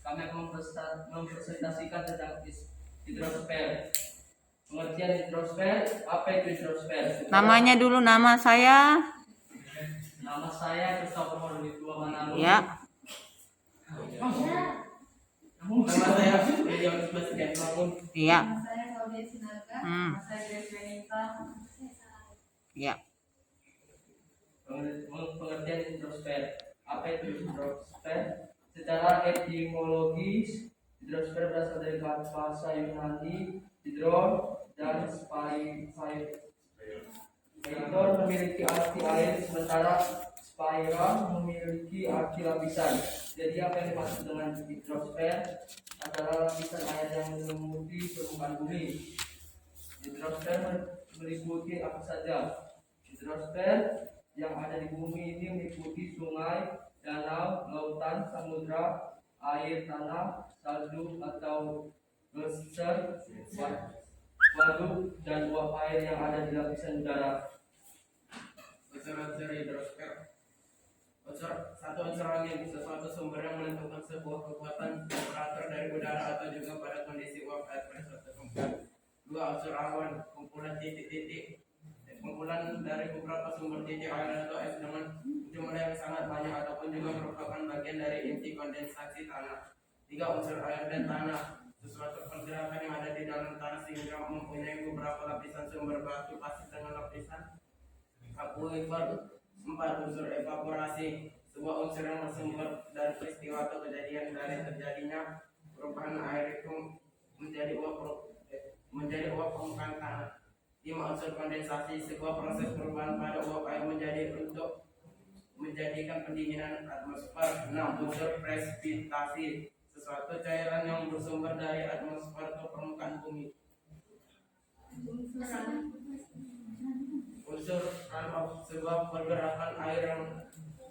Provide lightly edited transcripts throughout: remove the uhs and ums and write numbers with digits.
kami akan mempresentasikan tentang hidrosfer. Pengertian hidrosfer, apa itu hidrosfer? Namanya dulu, nama saya. Nama saya Christopher Horditua Manado. Ya. Nama saya William Sebastian Bangun. Iya. Nama saya Claudia Sinaga. Nama saya Grace Benita. Ya. Pengertian hidrosfer. Apa itu hidrosfer? Secara etimologis, hidrosfer berasal dari bahasa Yunani hidro dan Hydron memiliki arti air, sementara spiral memiliki arti lapisan. Jadi apa yang dimaksud dengan hidrosfer adalah lapisan air yang meliputi permukaan bumi. Hidrosfer meliputi apa saja? Hidrosfer yang ada di bumi ini meliputi sungai, danau, lautan, samudra, air tanah, salju atau geyser, waduk, dan uap air yang ada di lapisan udara. Unsur-unsur hidrosfer. Satu unsur angin, sesuatu sumber yang menentukan sebuah kekuatan temperatur dari udara atau juga pada kondisi uap air pada suatu tempat. Dua, unsur awan, kumpulan titik-titik, kumpulan dari beberapa sumber titik air atau es dengan jumlah yang sangat banyak ataupun juga merupakan bagian dari inti kondensasi tanah. Tiga, unsur air dan tanah, sesuatu pergerakan yang ada di dalam tanah sehingga mempunyai beberapa lapisan sumber batu pasir dengan lapisan akuifer. Empat, unsur evaporasi, sebuah unsur yang bersumber dari peristiwa atau kejadian dari terjadinya perubahan air itu menjadi uap permukaan tanah. Lima, unsur kondensasi, sebuah proses perubahan pada uap air untuk menjadikan pendinginan atmosfer. Enam, unsur presipitasi, sesuatu cairan yang bersumber dari atmosfer ke permukaan bumi. Unsur runoff, sebuah pergerakan air yang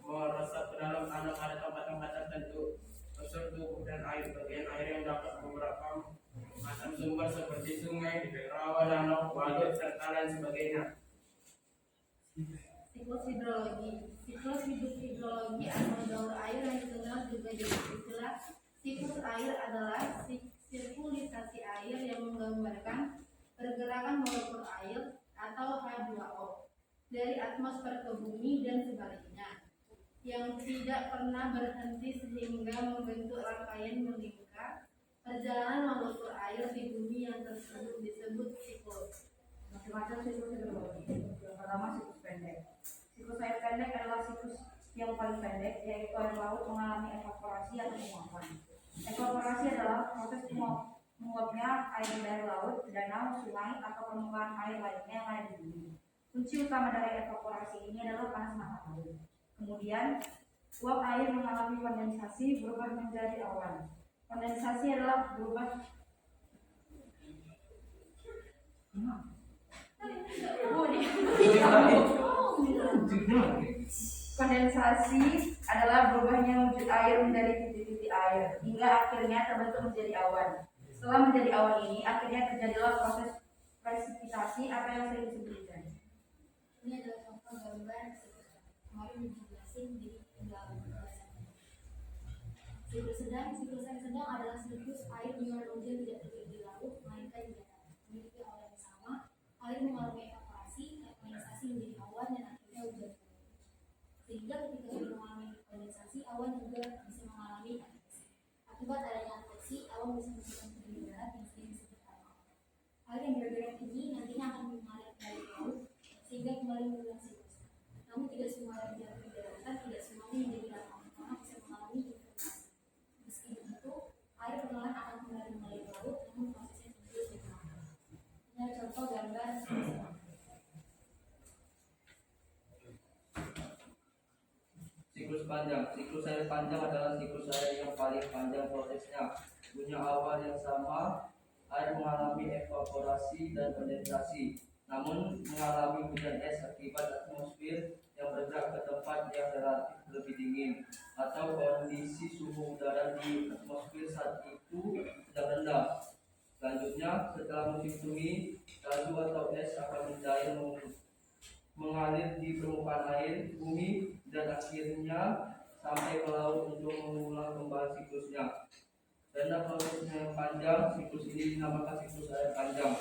meresap ke dalam tanah pada tempat-tempat tertentu. Unsur tubuh dan air, bagian air yang dapat beberapa macam sumber seperti sungai, rawa, danau, waduk, serta lain sebagainya. Siklus hidrologi. Siklus hidup hidrologi atau daur air yang dikenal juga jadi istilah siklus air adalah sirkulisasi air yang menggambarkan pergerakan molekul air atau H2O dari atmosfer ke bumi dan sebaliknya, yang tidak pernah berhenti sehingga membentuk rangkaian melingkar. Perjalanan molekul air di bumi yang tersebut disebut siklus. Macam-macam siklus hidrologi. Yang pertama, siklus pendek. Siklus air pendek adalah siklus yang paling pendek, yaitu air laut mengalami evaporasi atau penguapan. Evaporasi adalah proses menguapnya air dari laut, danau, sungai, atau permukaan air lainnya yang ada di bumi. Kunci utama dari evaporasi ini adalah panas matahari. Kemudian, uap air mengalami kondensasi berubah menjadi awan. Kondensasi adalah berubah Kondensasi adalah berubahnya wujud air menjadi titik-titik air hingga akhirnya terbentuk menjadi awan. Setelah menjadi awan ini, akhirnya terjadilah proses presipitasi apa yang sering disebutkan. Ini adalah contoh gambar siklus. Kemarin dijelasin di siklus sedang. Siklus yang sedang adalah siklus air di mana hujan tidak terjadi di laut, melainkan di darat. Memiliki awal yang sama, air mengalami evaporasi, kondensasi menjadi awan dan akhirnya hujan. Sehingga ketika sudah mengalami kondensasi, awan juga bisa mengalami adveksi. Akibat adanya adveksi, awan bisa menggunakan ke darat yang sering disebut awan. Air yang bergerak ini nantinya akan mengalir dari laut sehingga kembali mengulang siklus. Namun tidak semua air yang jatuh di daratan, tidak semuanya menjadi awan, karena bisa mengalami infiltrasi. Meski begitu, air perlahan akan kembali mengalir laut, namun prosesnya terus berjalan. Ini adalah contoh gambar siklus. Siklus panjang. Siklus air panjang adalah siklus air yang paling panjang prosesnya. Punya awal yang sama, air mengalami evaporasi dan kondensasi, namun mengalami hujan es akibat atmosfer yang bergerak ke tempat yang relatif lebih dingin atau kondisi suhu udara di atmosfer saat itu sedang rendah. Selanjutnya, setelah musim semi, salju atau es akan mencair mengalir di permukaan air bumi dan akhirnya sampai ke laut untuk mengulang kembali siklusnya. Tanda prosesnya yang panjang, siklus ini dinamakan siklus air panjang.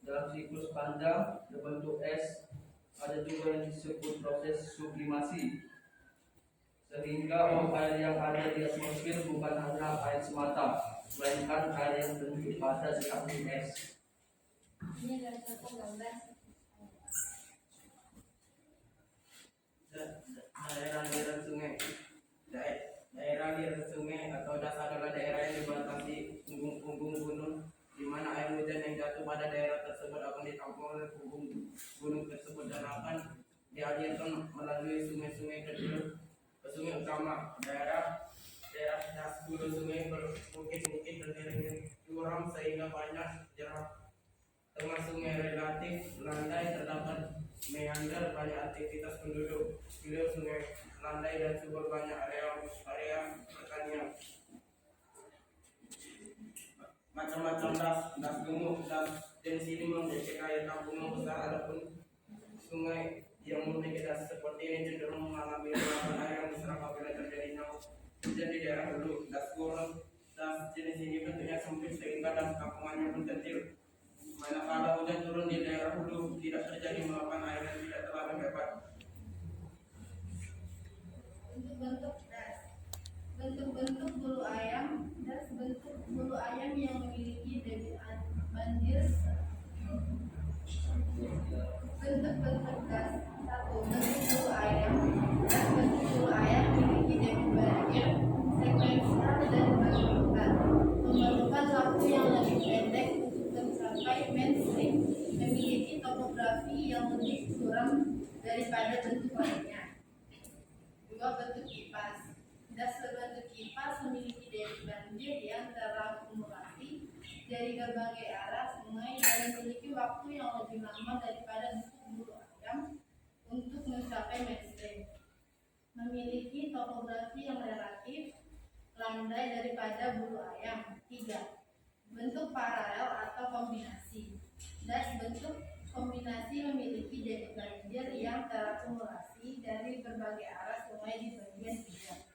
Dalam siklus panjang berbentuk es, ada juga yang disebut proses sublimasi, sehingga uap air yang ada di atmosfer bukan hanya air semata, melainkan air yang terbentuk pada di akhir es. Ini adalah contoh gambar. Daerah-daerah sungai, daerah aliran sungai atau das adalah daerah yang dibatasi punggung-punggung gunung, di mana air hujan yang jatuh pada daerah tersebut akan ditampung oleh punggung gunung tersebut dan akan dialirkan melalui sungai-sungai kecil ke sungai utama. Daerah das hulu sungai berbukit-bukit berdiri curam sehingga banyak jarak. Tengah sungai relatif landai, terdapat meander, banyak aktivitas penduduk. Hilir sungai landai dan subur, banyak area pertanian. Macam-macam das gemuk, das jenis ini memiliki kaya tabungan besar. Adapun sungai yang memiliki das seperti ini cenderung mengalami luapan air yang besar apabila terjadinya hujan di daerah hulu. Das kurang, das jenis ini bentuknya sempit sehingga das kampungannya pun kecil. Manakala hujan turun di daerah hulu, tidak terjadi luapan air yang tidak terlalu hebat. Bentuk das. Bentuk-bentuk bulu ayam. Das bentuk bulu ayam yang memiliki debit banjir. Bentuk-bentuk das. 1. Bentuk bulu ayam. Das bentuk bulu ayam memiliki debit banjir sekuensial dan berurutan, memerlukan waktu yang lebih pendek untuk mencapai mainstream, memiliki topografi yang lebih suram daripada bentuk lainnya. 2. Bentuk kipas. Das berbentuk kipas memiliki debit banjir yang terakumulasi dari berbagai arah sungai dan memiliki waktu yang lebih lama daripada bentuk bulu ayam untuk mencapai mainstream. Memiliki topografi yang relatif landai daripada bulu ayam. 3. Bentuk paralel atau kombinasi. Das bentuk kombinasi memiliki debit banjir yang terakumulasi dari berbagai arah sungai di bagian hilir,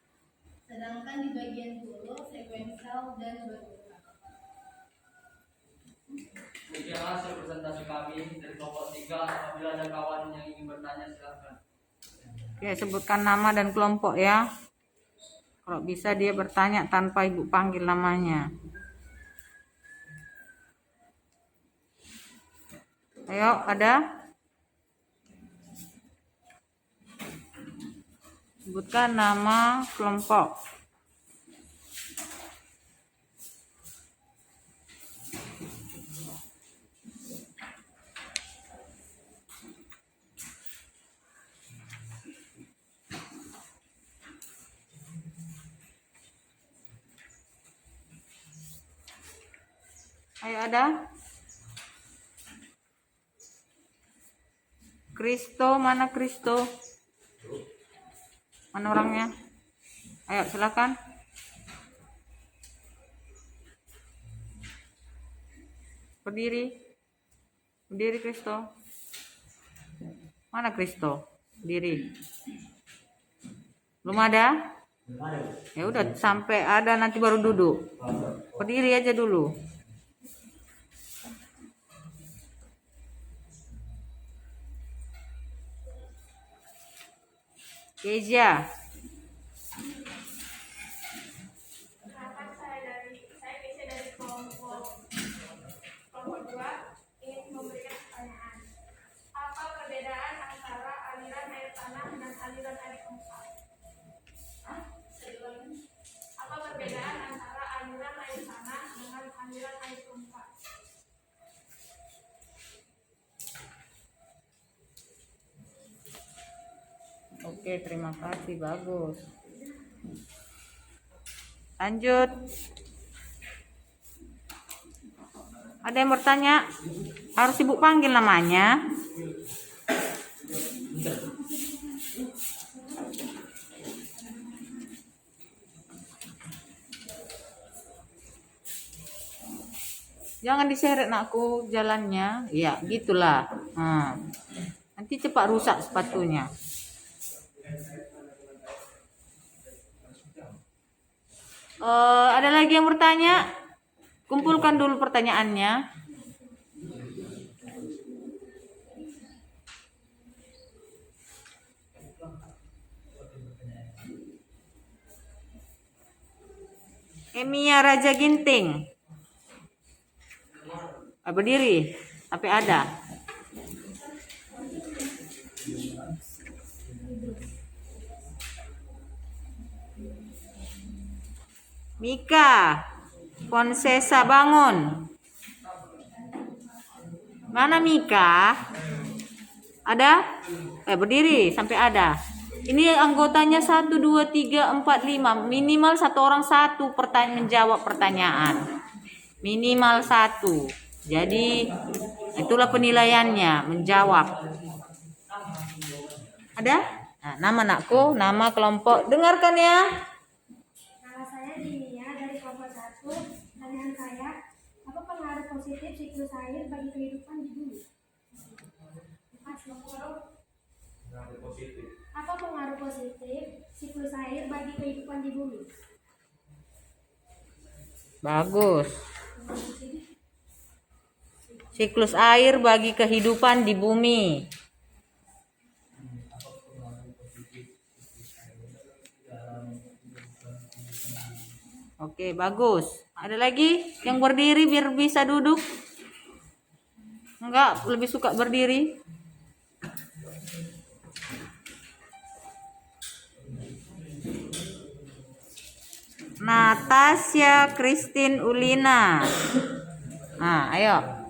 sedangkan di bagian hulu sekuensial dan berurutan. Demikian hasil presentasi kami dari kelompok 3. Apabila ada kawan yang ingin bertanya, silakan. Oke, sebutkan nama dan kelompok ya. Kalau bisa dia bertanya tanpa ibu panggil namanya. Ayo, ada? Sebutkan nama kelompok. Ayo, ada? Kristo, mana Kristo? Mana orangnya? Ayo, silakan. Berdiri. Berdiri Kristo. Mana Kristo? Berdiri. Belum ada? Ya udah, sampai ada nanti baru duduk. Berdiri aja dulu. Keja. Kenapa saya Keja dari kelompok 2 ingin memberikan pertanyaan. Apa perbedaan antara aliran air tanah dan aliran air pompa? Apa perbedaan antara aliran air tanah dengan aliran air pompa? Oke, terima kasih, bagus. Lanjut. Ada yang bertanya? Harus ibu panggil namanya. Jangan diseret nakku jalannya. Ya, gitulah. Nanti cepat rusak sepatunya. Ada lagi yang bertanya? Kumpulkan dulu pertanyaannya. Emia Raja Ginting. Berdiri sampai ada. Mika Konsesa bangun. Mana Mika? Ada? Berdiri sampai ada. Ini anggotanya 1, 2, 3, 4, 5. Minimal satu orang satu menjawab pertanyaan. Minimal 1. Jadi itulah penilaiannya, menjawab. Ada? Nah, nama anakku, nama kelompok. Dengarkan ya. Nama saya Dinia dari kelompok 1. Pertanyaan saya, apa pengaruh positif siklus air bagi kehidupan di bumi? Apa pengaruh positif siklus air bagi kehidupan di bumi? Bagus. Siklus air bagi kehidupan di bumi. Oke, bagus. Ada lagi yang berdiri biar bisa duduk? Enggak, lebih suka berdiri. Natasha Christine Ulina. Nah, ayo.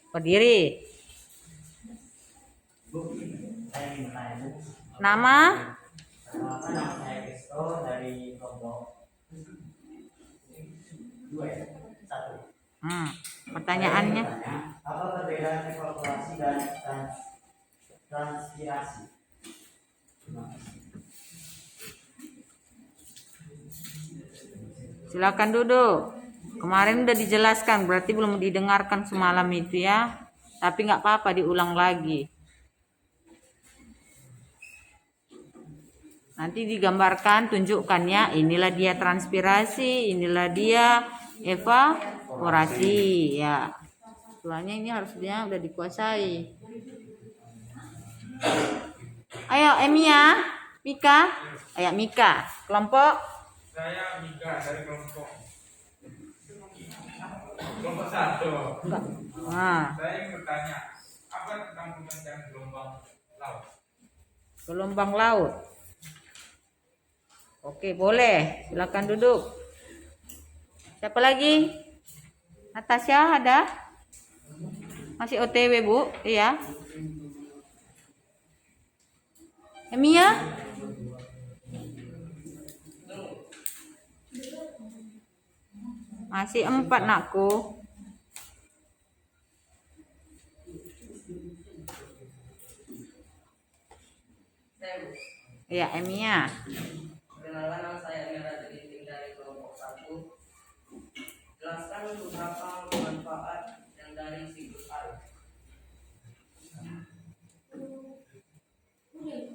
Berdiri. Nama? Nama saya Kristo dari kelompok 1. Pertanyaannya? Apa perbedaan evaporasi dan transpirasi? Silakan duduk. Kemarin udah dijelaskan, berarti belum didengarkan semalam itu ya. Tapi nggak apa-apa, diulang lagi. Nanti digambarkan, tunjukkan ya. Inilah dia transpirasi, inilah dia evaporasi ya. Soalnya ini harusnya udah dikuasai. Ayo Emia, Mika. Ayo Mika, kelompok. Saya Mika dari kelompok 1. Nah, Saya ingin bertanya, apa tentang pemecahan gelombang laut? gelombang laut. Oke, boleh. Silakan duduk. Siapa lagi? Natasha ada? Masih OTW, Bu? Iya. Emia? Masih 4 nakku. Iya, Emia. Perkenalkan, nama saya Emia Raja Ginting dari kelompok 1. Jelaskan beberapa manfaat yang dari siklus air.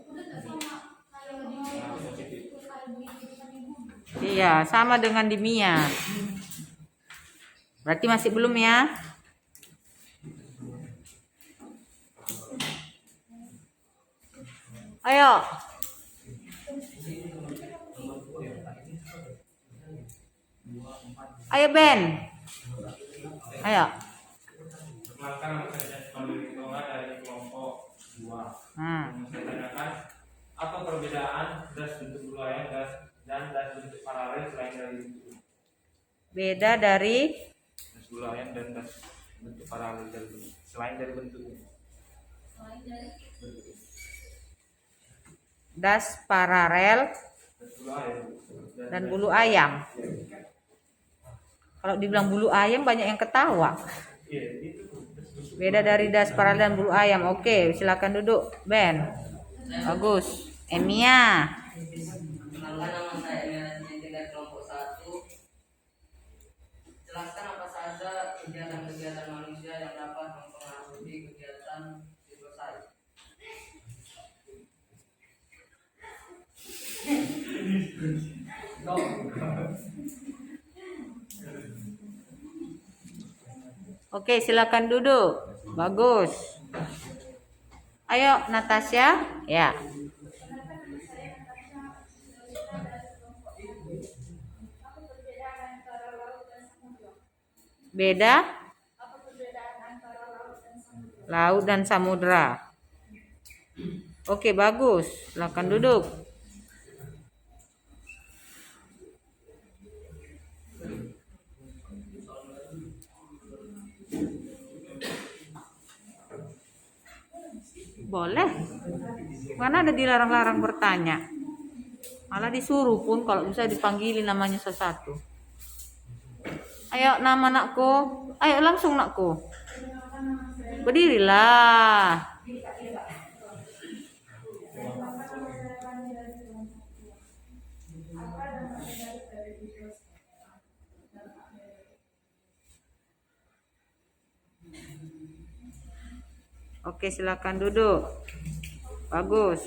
Udah nggak sama kayak di siklus air bagi kehidupan di bumi? Iya, sama dengan di Mia. Berarti masih belum ya? Ayo. Ayo Ben. Ayo. Perkenalkan, nama saya Jasmine Tonga dari kelompok 2. Yang saya tanyakan, apa perbedaan das bentuk bulayan dan das bentuk paralel selain dari bentuk? Beda dari Das bulayan dan das bentuk paralel selain dari bentuknya. das paralel Das bulayan dan bulu ayam. Kalau dibilang bulu ayam banyak yang ketawa. Iya, itu. Beda dari das paralel dan bulu ayam. Oke, silakan duduk, Ben. Bagus. Emia. Perkenalkan, nama saya Emia Raja Ginting dari kelompok 1. Jelaskan apa saja kegiatan-kegiatan manusia yang dapat mempengaruhi kegiatan siklus air. Oke, silakan duduk. Bagus. Ayo, Natasha. Ya. Apa perbedaan antara laut dan samudra? Beda Apa perbedaan antara laut dan samudra? laut dan samudra. Oke, bagus. Silakan duduk. Boleh. Mana ada dilarang-larang bertanya. Malah disuruh pun kalau bisa dipanggilin namanya satu-satu. Ayo, nama nakku. Ayo langsung nakku. Berdirilah. Oke, silakan duduk. Bagus.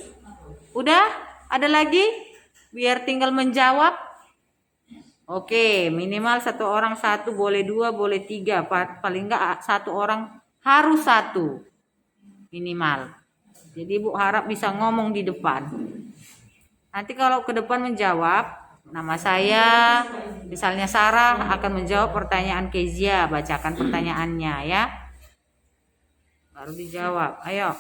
Udah? Ada lagi? Biar tinggal menjawab. Oke, minimal satu orang satu, boleh dua, boleh tiga. Paling enggak satu orang harus satu. Minimal. Jadi Ibu harap bisa ngomong di depan. Nanti kalau ke depan menjawab, nama saya, misalnya Sarah akan menjawab pertanyaan Kezia. Bacakan pertanyaannya ya. Baru dijawab. Ayo.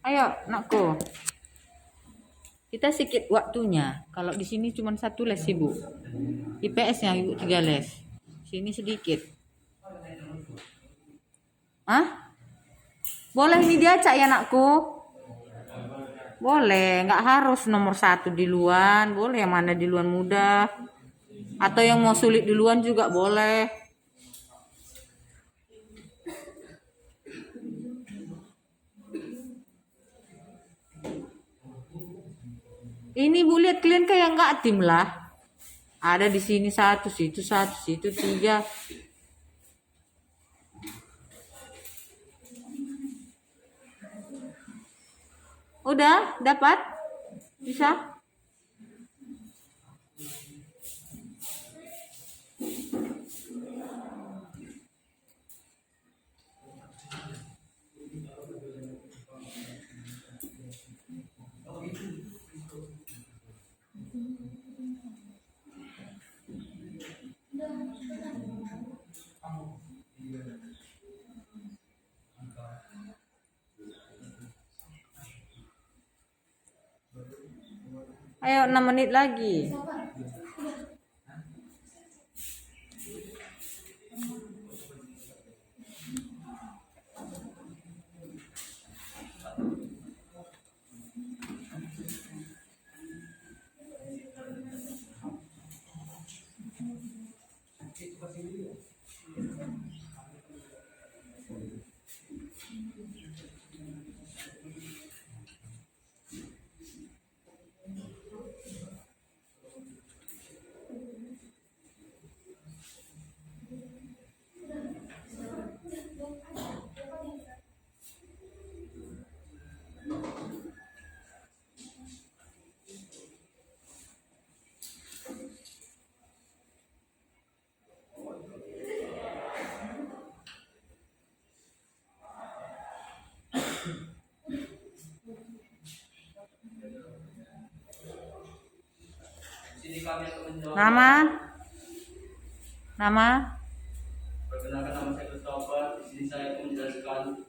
Ayo, nakku. Kita sedikit waktunya. Kalau di sini cuma satu les, Ibu. IPS-nya Ibu 3 les. Sini sedikit. Hah? Boleh ini diacak ya, nakku? Boleh, nggak harus nomor 1 duluan. Boleh yang mana duluan mudah. Atau yang mau sulit duluan juga boleh. Ini Bu lihat kalian kayak nggak tim lah. Ada di sini satu, situ 3. Udah dapat? Bisa? Ayo 6 menit lagi. Sini kami akan menjawab. Nama? Perkenalkan, nama saya Christopher. Di sini saya akan menjelaskan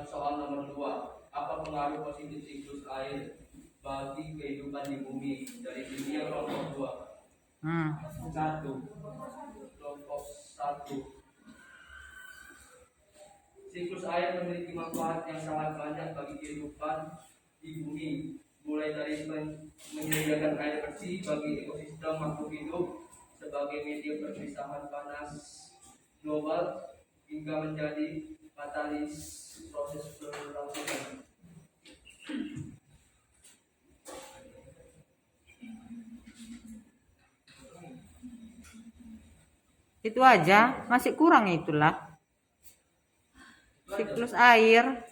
soal nomor 2. Apa pengaruh positif siklus air bagi kehidupan di bumi? Dari dunia kelompok 2. Kelompok 1. Siklus air memiliki manfaat yang sangat banyak bagi kehidupan di bumi, mulai dari menyediakan air bersih bagi ekosistem makhluk hidup sebagai media perpisahan panas global hingga menjadi katalis proses berlangsungan. Itu aja, masih kurang itulah. Siklus air.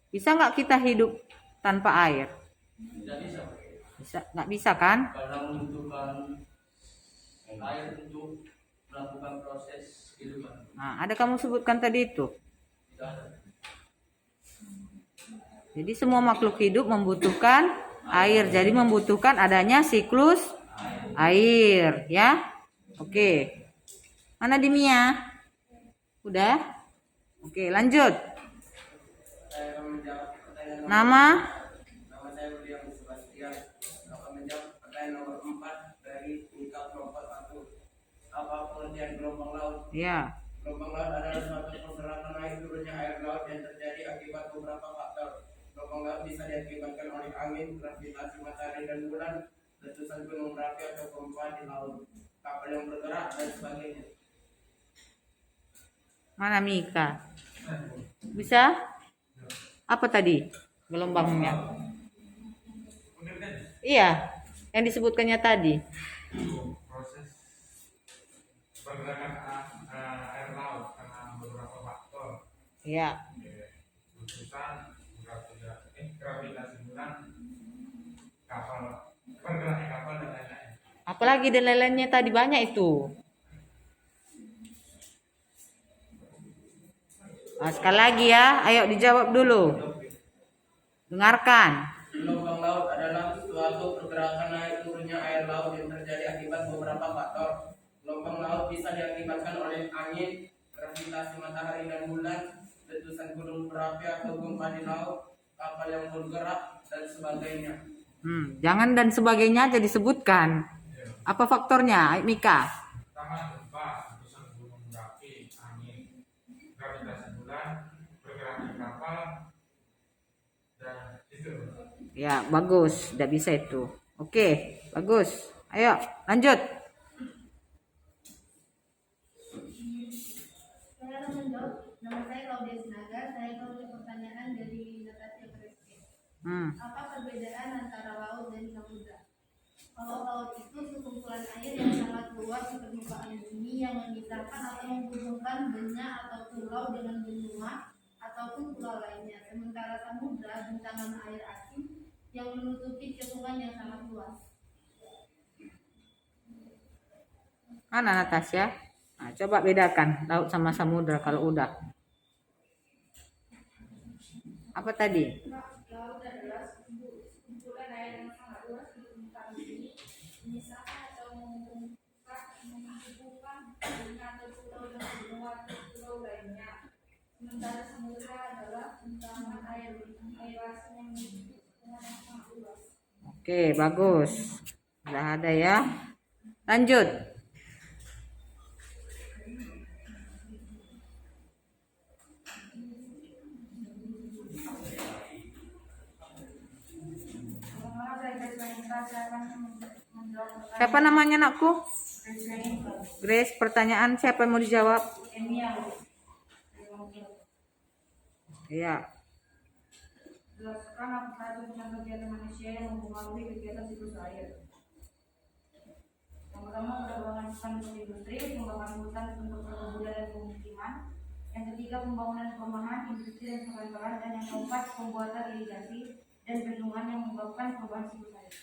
Bisa nggak kita hidup tanpa air? Tidak bisa. Bisa, nggak bisa kan? Karena membutuhkan air untuk melakukan proses kehidupan. Nah, ada kamu sebutkan tadi itu. Tidak ada. Jadi semua makhluk hidup membutuhkan air. Jadi membutuhkan adanya siklus air, ya. Oke. Mana Dimia? Udah? Oke, lanjut. Saya akan menjawab pertanyaan Nama? Nama saya William Sebastian. Akan menjawab pertanyaan nomor 4 dari tingkat kelompok 1. Apa pengertian gelombang laut? Ya. Gelombang laut adalah suatu pergerakan naik turunnya air laut yang terjadi akibat beberapa faktor. Gelombang laut bisa diakibatkan oleh angin, gravitasi matahari dan bulan, letusan gunung berapi atau gempa di laut, kapal yang bergerak dan sebagainya. Mana Mika? Bisa? Apa tadi gelombangnya? Iya, yang disebutkannya tadi. Proses pergerakan air laut karena beberapa faktor, Iya. letusan, gravitasi bulan, kapal, pergerakan kapal dan lain-lain. Apalagi dan lain-lainnya tadi banyak itu. Nah, sekali lagi ya, ayo dijawab dulu. Dengarkan. Gelombang laut adalah suatu pergerakan naik turunnya air laut yang terjadi akibat beberapa faktor. Gelombang laut bisa diakibatkan oleh angin, gravitasi matahari dan bulan, letusan gunung berapi atau gempa di laut, kapal yang bergerak dan sebagainya. Jangan dan sebagainya aja disebutkan. Apa faktornya, Mika? Pertama gempa, letusan gunung berapi, angin, gravitasi bulan, pergerakan kapal, dan itu. Ya, bagus. Udah bisa itu. Oke, bagus. Ayo, lanjut. Saya akan menjawab. Nama saya Claudia Sinaga. Saya akan menjawab pertanyaan dari Natasha Presiden. Apa perbedaan antara laut dan samudra? Kalau laut itu sekumpulan air yang sangat luas di permukaan bumi yang memisahkan atau menghubungkan benua atau pulau dengan benua ataupun pulau lainnya. Sementara samudra bentangan air asin yang menutupi cekungan yang sangat luas. Mana Natasha? Nah, coba bedakan laut sama samudra kalau udah. Apa tadi? Laut adalah sekumpulan air yang sangat luas di permukaan bumi, memisahkan atau menghubungkan benua atau pulau dengan benua atau pulau lainnya. Sementara samudra adalah bentangan air asin yang menutupi cekungan yang sangat luas. Oke, bagus. Udah ada ya. Lanjut. Siapa namanya anakku? Grace, pertanyaan siapa yang mau dijawab? Iya. Jelaskan apa saja tentang kegiatan manusia yang mempengaruhi kegiatan siklus air. Yang pertama, perkembangan hutan untuk industri, pembangunan hutan untuk perkebunan dan pemukiman. Yang ketiga, pembangunan perumahan, industri dan perkantoran. Dan yang keempat, pembuatan irigasi dan bendungan yang menyebabkan perubahan siklus air.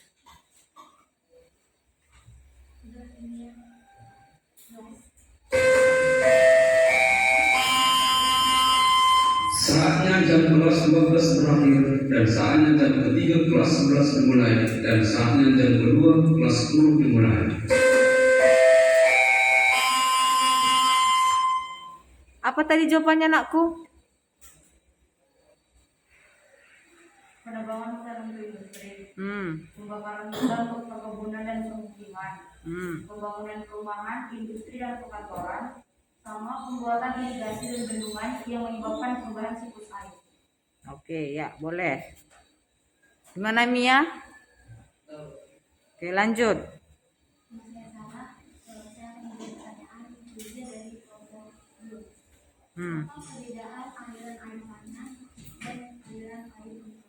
Saatnya jam kelas 12 berakhir dan saatnya jam ketiga kelas 11 dimulai dan saatnya jam kedua kelas 10 dimulai. Apa tadi jawabannya anakku? Penambangan hutan untuk industri, Hmm. pembakaran hutan untuk perkebunan dan pemukiman, pembangunan perumahan, industri dan perkantoran, sama pembuatan irigasi dan bendungan yang menyebabkan perubahan siklus air. Oke, ya, boleh. Gimana Mia? Oke, lanjut. Masih yang sama, saya akan menjawab pertanyaan Yulia dari kelompok 2. Apa perbedaan aliran air tanah dan aliran air permukaan?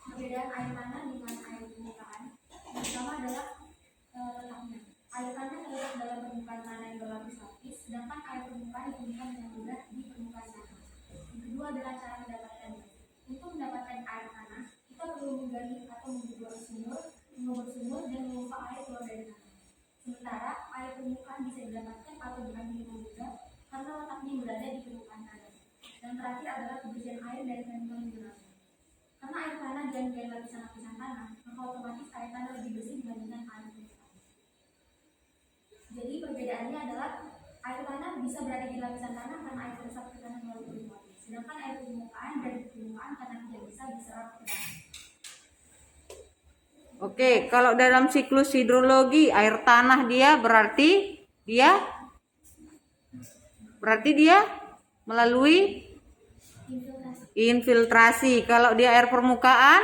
Perbedaan air tanah dengan air permukaan yang pertama adalah juga di permukaan tanah. Yang kedua adalah cara mendapatkannya. Untuk mendapatkan air tanah, kita perlu menggali atau membuat sumur dan memompa air keluar dari tanah. Sementara air permukaan bisa didapatkan atau diambil dengan mudah karena letaknya berada di permukaan tanah. Dan terakhir adalah kebersihan air dari kandungan mineral. Karena air tanah diambil dari lapisan-lapisan tanah, maka otomatis air tanah lebih bersih dibandingkan air permukaan. Jadi perbedaannya adalah air tanah bisa berada di lapisan tanah karena air teresap ke tanah melalui permukaan. Sedangkan air permukaan dari permukaan karena tidak bisa diserap ke tanah. Oke, kalau dalam siklus hidrologi air tanah dia berarti dia melalui infiltrasi. Kalau dia air permukaan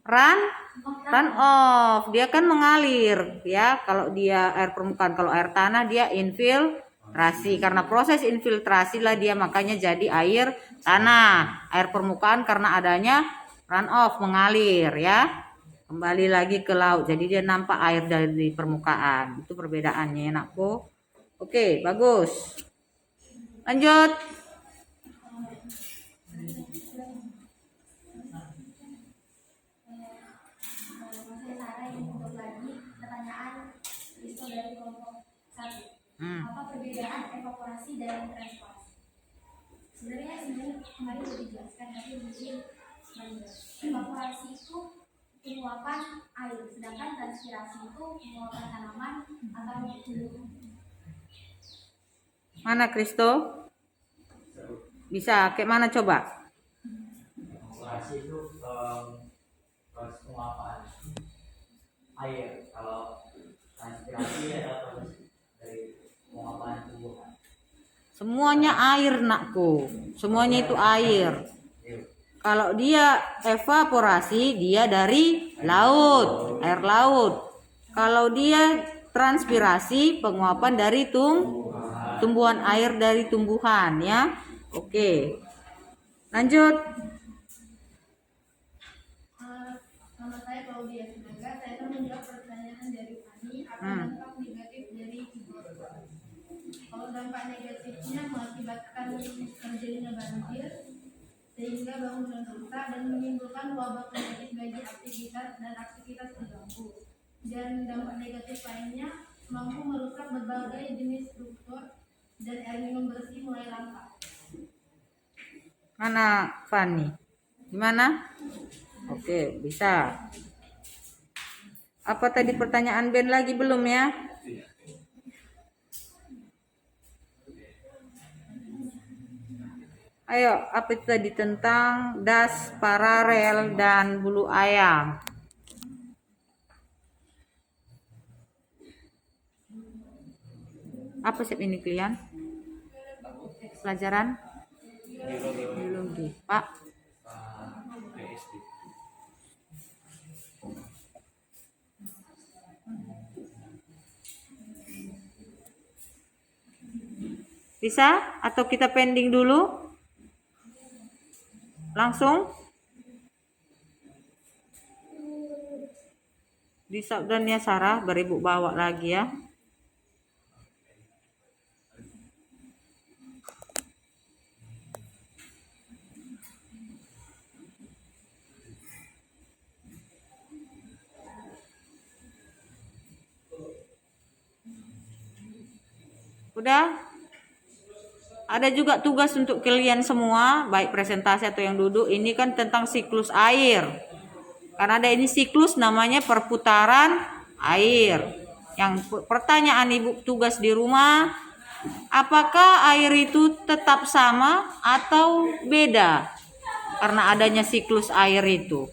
run off, dia kan mengalir ya. Kalau dia air permukaan, kalau air tanah dia infiltrasi. Karena proses infiltrasi lah dia makanya jadi air tanah. Air permukaan karena adanya run off, mengalir ya. Kembali lagi ke laut. Jadi dia nampak air dari permukaan. Itu perbedaannya anakku. Oke, bagus. Lanjut. Apa perbedaan evaporasi dan transpirasi? Sebenarnya kemarin sudah dijelaskan, tapi mungkin evaporasi itu penguapan air, sedangkan transpirasi itu penguapan tanaman atau tumbuhan. Mana Kristo? Bisa kayak mana coba? Evaporasi itu proses penguapan air. Kalau transpirasi adalah proses dari penguapan tumbuhan. Semuanya air nakku. Semuanya itu air. Kalau dia evaporasi dia dari laut, air laut. Kalau dia transpirasi penguapan dari tumbuhan air dari tumbuhan ya. Oke. Lanjut. Nama saya Claudia Sinaga. Saya akan menjawab pertanyaan dari Fani. Apa dampak negatif dari hidroponik? Kalau dampak negatifnya mengakibatkan terjadinya banjir, sehingga bangunan rusak dan menimbulkan wabah penyakit bagi aktivitas terganggu. Dan dampak negatif lainnya mampu merusak berbagai jenis struktur dan air minum bersih mulai langka. Mana Fani? Gimana? Oke, bisa. Apa tadi pertanyaan Ben lagi belum ya? Ayo, apa itu tadi tentang das paralel dan bulu ayam? Apa sih ini kalian? Pelajaran biologi, Pak. Bisa? Atau kita pending dulu? Langsung? Di sabdanya Sarah, beribu bawa lagi ya. Udah? Ada juga tugas untuk kalian semua, baik presentasi atau yang duduk. Ini kan tentang siklus air. Karena ada ini siklus namanya perputaran air. Yang pertanyaan ibu tugas di rumah, apakah air itu tetap sama atau beda? Karena adanya siklus air itu.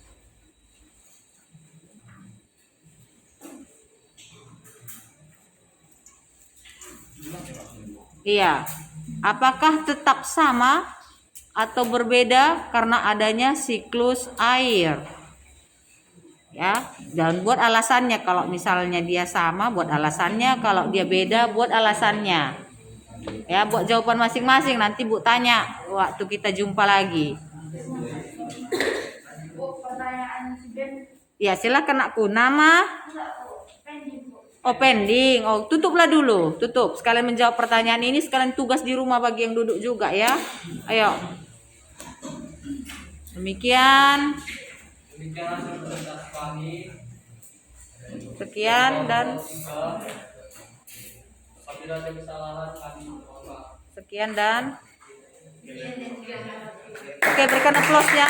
Iya. Apakah tetap sama atau berbeda karena adanya siklus air? Ya, dan buat alasannya. Kalau misalnya dia sama, buat alasannya. Kalau dia beda, buat alasannya. Ya, buat jawaban masing-masing. Nanti Bu tanya waktu kita jumpa lagi. Bu, pertanyaan Ben. Ya, silakan aku. Nama? Oh, pending. Oh, tutuplah dulu. Tutup. Sekalian menjawab pertanyaan ini, sekalian tugas di rumah bagi yang duduk juga ya. Ayo. Demikian. Demikian hasil presentasi kami. Sekian dan Apabila ada kesalahan kami mohon maaf. sekian dan oke, berikan aplaus ya.